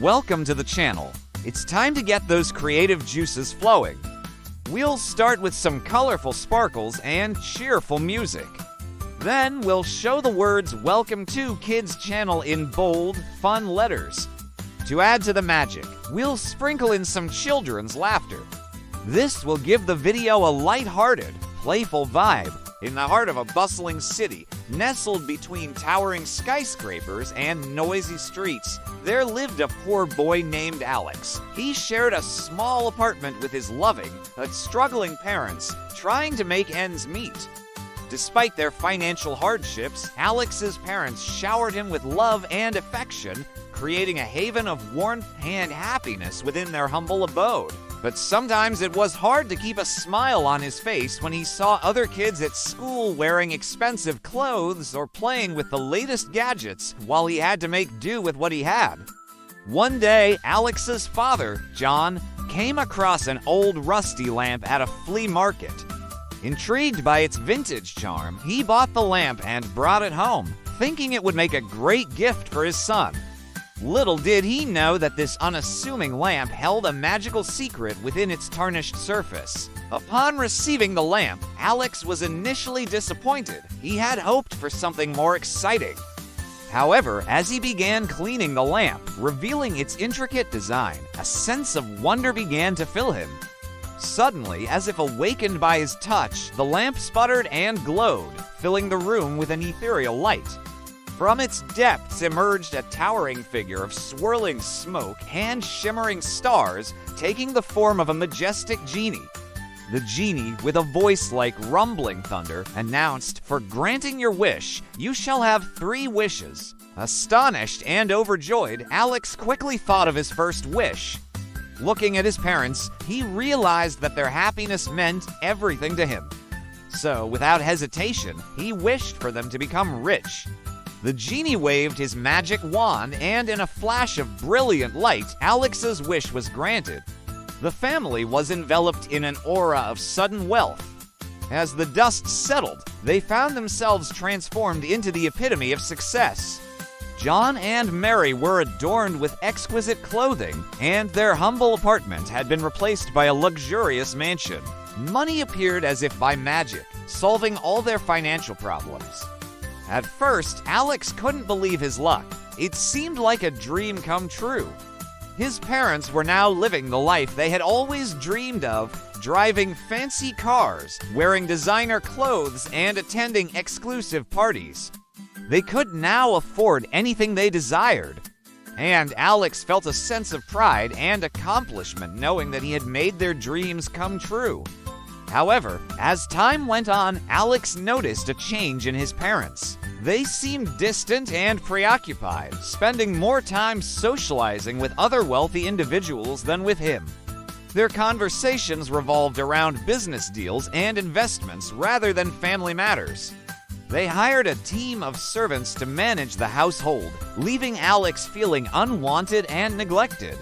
Welcome to the channel. It's time to get those creative juices flowing. We'll start with some colorful sparkles and cheerful music. Then we'll show the words "Welcome to Kids Channel" in bold, fun letters. To add to the magic, we'll sprinkle in some children's laughter. This will give the video a light-hearted, playful vibe. In the heart of a bustling city, nestled between towering skyscrapers and noisy streets, there lived a poor boy named Alex. He shared a small apartment with his loving but struggling parents, trying to make ends meet. Despite their financial hardships, Alex's parents showered him with love and affection, creating a haven of warmth and happiness within their humble abode. But sometimes it was hard to keep a smile on his face when he saw other kids at school wearing expensive clothes or playing with the latest gadgets while he had to make do with what he had. One day, Alex's father, John, came across an old rusty lamp at a flea market. Intrigued by its vintage charm, he bought the lamp and brought it home, thinking it would make a great gift for his son. Little did he know that this unassuming lamp held a magical secret within its tarnished surface. Upon receiving the lamp, Alex was initially disappointed. He had hoped for something more exciting. However, as he began cleaning the lamp, revealing its intricate design, a sense of wonder began to fill him. Suddenly, as if awakened by his touch, the lamp sputtered and glowed, filling the room with an ethereal light. From its depths emerged a towering figure of swirling smoke and shimmering stars, taking the form of a majestic genie. The genie, with a voice like rumbling thunder, announced, "For granting your wish, you shall have 3 wishes." Astonished and overjoyed, Alex quickly thought of his first wish. Looking at his parents, he realized that their happiness meant everything to him. So, without hesitation, he wished for them to become rich. The genie waved his magic wand, and in a flash of brilliant light, Alex's wish was granted. The family was enveloped in an aura of sudden wealth. As the dust settled, they found themselves transformed into the epitome of success. John and Mary were adorned with exquisite clothing, and their humble apartment had been replaced by a luxurious mansion. Money appeared as if by magic, solving all their financial problems. At first, Alex couldn't believe his luck. It seemed like a dream come true. His parents were now living the life they had always dreamed of, driving fancy cars, wearing designer clothes, and attending exclusive parties. They could now afford anything they desired. And Alex felt a sense of pride and accomplishment knowing that he had made their dreams come true. However, as time went on, Alex noticed a change in his parents. They seemed distant and preoccupied, spending more time socializing with other wealthy individuals than with him. Their conversations revolved around business deals and investments rather than family matters. They hired a team of servants to manage the household, leaving Alex feeling unwanted and neglected.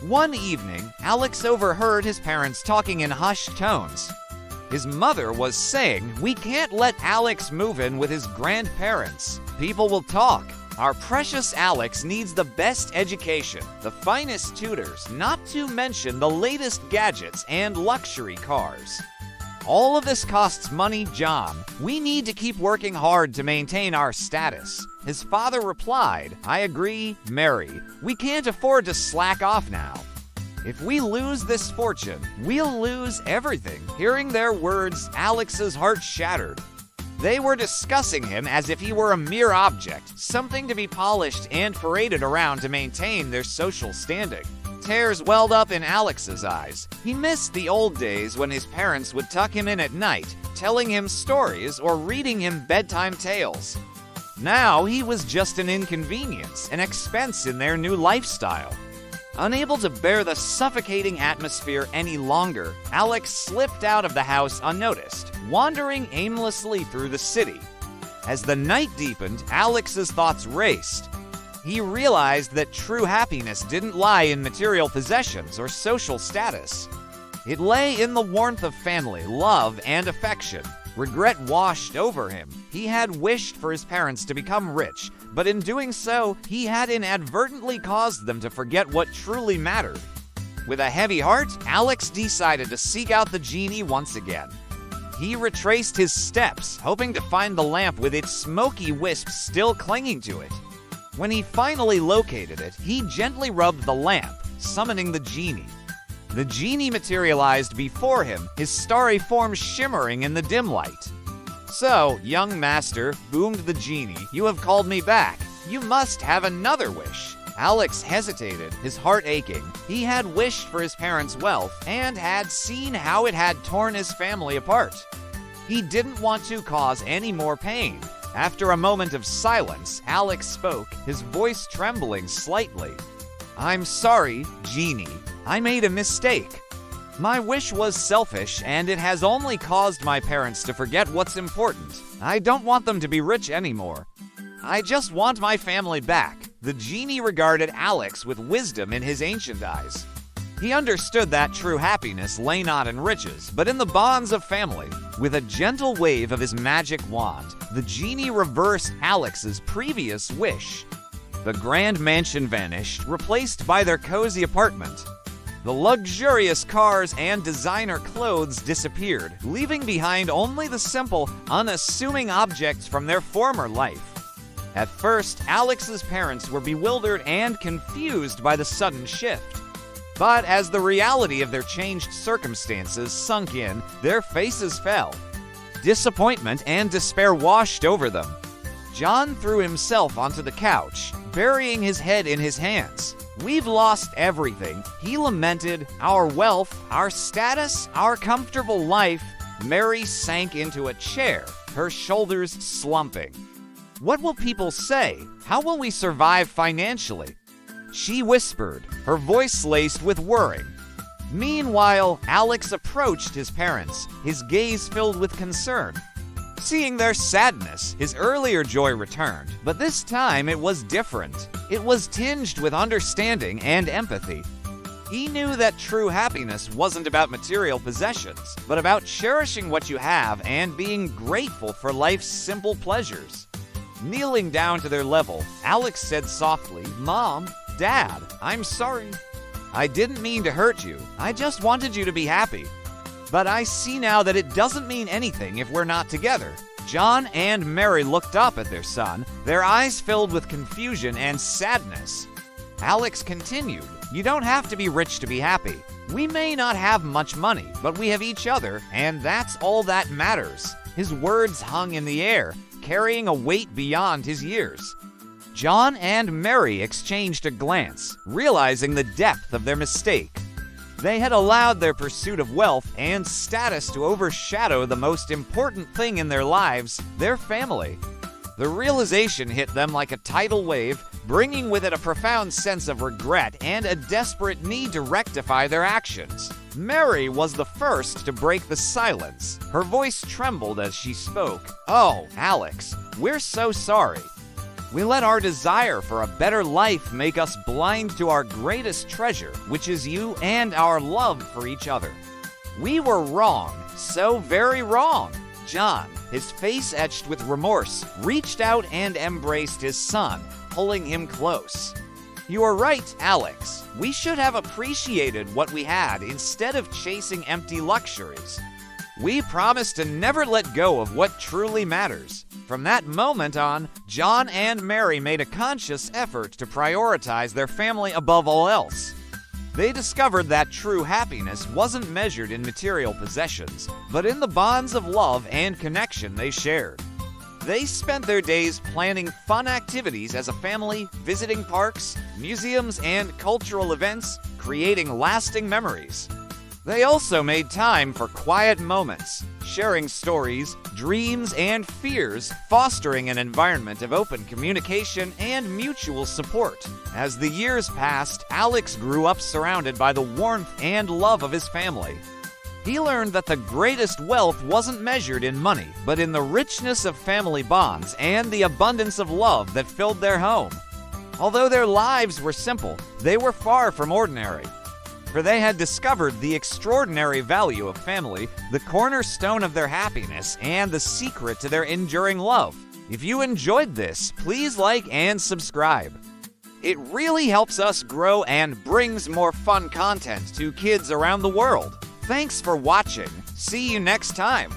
One evening, Alex overheard his parents talking in hushed tones. His mother was saying, "We can't let Alex move in with his grandparents. People will talk. Our precious Alex needs the best education, the finest tutors, not to mention the latest gadgets and luxury cars. All of this costs money, John. We need to keep working hard to maintain our status." His father replied, "I agree, Mary. We can't afford to slack off now. If we lose this fortune, we'll lose everything." Hearing their words, Alex's heart shattered. They were discussing him as if he were a mere object, something to be polished and paraded around to maintain their social standing. Tears welled up in Alex's eyes. He missed the old days when his parents would tuck him in at night, telling him stories or reading him bedtime tales. Now he was just an inconvenience, an expense in their new lifestyle. Unable to bear the suffocating atmosphere any longer, Alex slipped out of the house unnoticed, wandering aimlessly through the city. As the night deepened, Alex's thoughts raced. He realized that true happiness didn't lie in material possessions or social status. It lay in the warmth of family, love, and affection. Regret washed over him. He had wished for his parents to become rich, but in doing so, he had inadvertently caused them to forget what truly mattered. With a heavy heart, Alex decided to seek out the genie once again. He retraced his steps, hoping to find the lamp with its smoky wisps still clinging to it. When he finally located it, he gently rubbed the lamp, summoning the genie. The genie materialized before him, his starry form shimmering in the dim light. "So, young master," boomed the genie, "you have called me back. You must have another wish." Alex hesitated, his heart aching. He had wished for his parents' wealth and had seen how it had torn his family apart. He didn't want to cause any more pain. After a moment of silence, Alex spoke, his voice trembling slightly. "I'm sorry, genie. I made a mistake. My wish was selfish, and it has only caused my parents to forget what's important. I don't want them to be rich anymore. I just want my family back." The genie regarded Alex with wisdom in his ancient eyes. He understood that true happiness lay not in riches, but in the bonds of family. With a gentle wave of his magic wand, the genie reversed Alex's previous wish. The grand mansion vanished, replaced by their cozy apartment. The luxurious cars and designer clothes disappeared, leaving behind only the simple, unassuming objects from their former life. At first, Alex's parents were bewildered and confused by the sudden shift. But as the reality of their changed circumstances sunk in, their faces fell. Disappointment and despair washed over them. John threw himself onto the couch, burying his head in his hands. "We've lost everything," he lamented. "Our wealth, our status, our comfortable life." Mary sank into a chair, her shoulders slumping. "What will people say? How will we survive financially?" she whispered, her voice laced with worry. Meanwhile, Alex approached his parents, his gaze filled with concern. Seeing their sadness, his earlier joy returned, but this time it was different. It was tinged with understanding and empathy. He knew that true happiness wasn't about material possessions, but about cherishing what you have and being grateful for life's simple pleasures. Kneeling down to their level, Alex said softly, "Mom, Dad, I'm sorry. I didn't mean to hurt you. I just wanted you to be happy. But I see now that it doesn't mean anything if we're not together." John and Mary looked up at their son, their eyes filled with confusion and sadness. Alex continued, "You don't have to be rich to be happy. We may not have much money, but we have each other, and that's all that matters." His words hung in the air, carrying a weight beyond his years. John and Mary exchanged a glance, realizing the depth of their mistake. They had allowed their pursuit of wealth and status to overshadow the most important thing in their lives, their family. The realization hit them like a tidal wave, bringing with it a profound sense of regret and a desperate need to rectify their actions. Mary was the first to break the silence. Her voice trembled as she spoke. "Oh, Alex, we're so sorry. We let our desire for a better life make us blind to our greatest treasure, which is you and our love for each other. We were wrong, so very wrong." John, his face etched with remorse, reached out and embraced his son, pulling him close. "You are right, Alex. We should have appreciated what we had instead of chasing empty luxuries. We promised to never let go of what truly matters." From that moment on, John and Mary made a conscious effort to prioritize their family above all else. They discovered that true happiness wasn't measured in material possessions, but in the bonds of love and connection they shared. They spent their days planning fun activities as a family, visiting parks, museums, and cultural events, creating lasting memories. They also made time for quiet moments, sharing stories, dreams, and fears, fostering an environment of open communication and mutual support. As the years passed, Alex grew up surrounded by the warmth and love of his family. He learned that the greatest wealth wasn't measured in money, but in the richness of family bonds and the abundance of love that filled their home. Although their lives were simple, they were far from ordinary. for they had discovered the extraordinary value of family, the cornerstone of their happiness, and the secret to their enduring love. If you enjoyed this, please like and subscribe. It really helps us grow and brings more fun content to kids around the world. Thanks for watching. See you next time.